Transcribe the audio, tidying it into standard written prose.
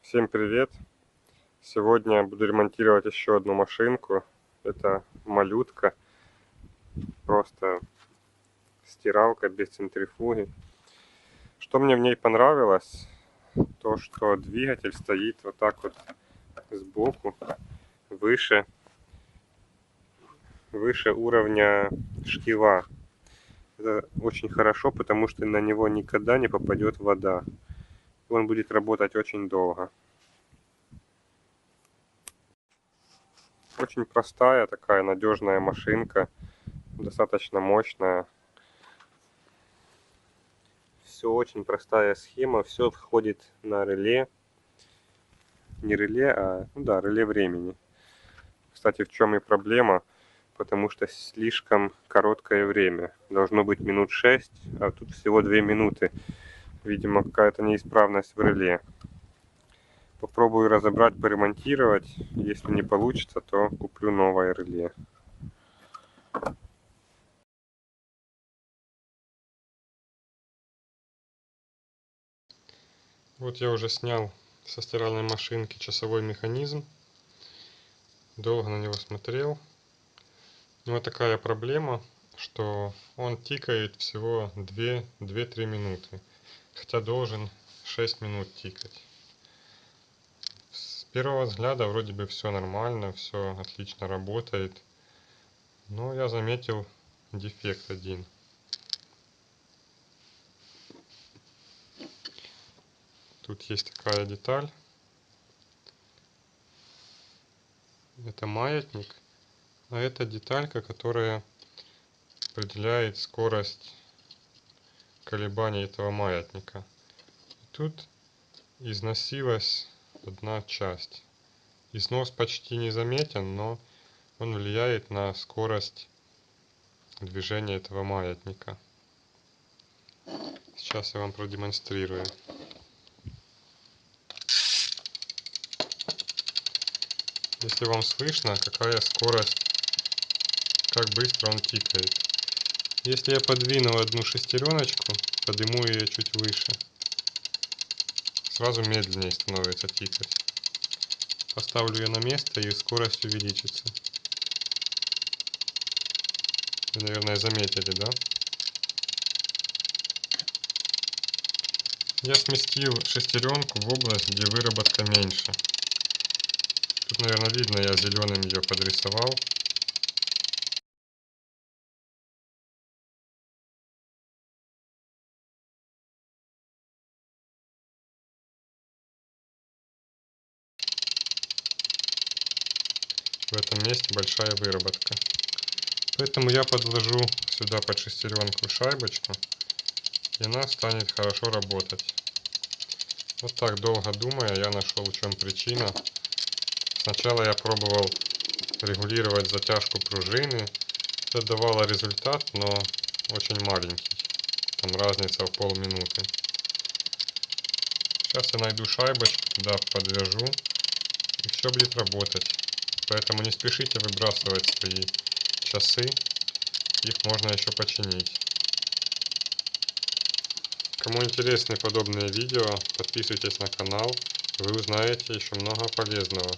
Всем привет! Сегодня буду ремонтировать еще одну машинку. Это малютка, просто стиралка без центрифуги. Что мне в ней понравилось, то что двигатель стоит вот так вот сбоку, выше уровня шкива. Это очень хорошо, потому что на него никогда не попадет вода. Он будет работать очень долго. Очень простая такая надежная машинка, достаточно мощная. Все очень простая схема, все входит на реле. Не реле, а реле времени. Кстати, в чем и проблема, потому что слишком короткое время. Должно быть минут 6, а тут всего 2 минуты. Видимо, какая-то неисправность в реле. Попробую разобрать, поремонтировать. Если не получится, то куплю новое реле. Вот я уже снял со стиральной машинки часовой механизм. Долго на него смотрел. У него такая проблема, что он тикает всего 2-3 минуты. Хотя должен 6 минут тикать. С первого взгляда вроде бы все нормально, все отлично работает. Но я заметил дефект один. Тут есть такая деталь. Это маятник. А это деталька, которая определяет скорость колебаний этого маятника. Тут износилась одна часть. Износ почти не заметен, но он влияет на скорость движения этого маятника. Сейчас я вам продемонстрирую. Если вам слышно, какая скорость, как быстро он тикает. Если я подвину одну шестереночку, подниму ее чуть выше, сразу медленнее становится тикать. Поставлю ее на место, и скорость увеличится. Вы, наверное, заметили, да? Я сместил шестеренку в область, где выработка меньше. Тут, наверное, видно, я зеленым ее подрисовал. В этом месте большая выработка. Поэтому я подложу сюда под шестеренку шайбочку, и она станет хорошо работать. Вот так, долго думая, я нашел, в чем причина. Сначала я пробовал регулировать затяжку пружины. Это давало результат, но очень маленький. Там разница в полминуты. Сейчас я найду шайбочку, туда подвяжу, и все будет работать. Поэтому не спешите выбрасывать свои часы. Их можно еще починить. Кому интересны подобные видео, подписывайтесь на канал. Вы узнаете еще много полезного.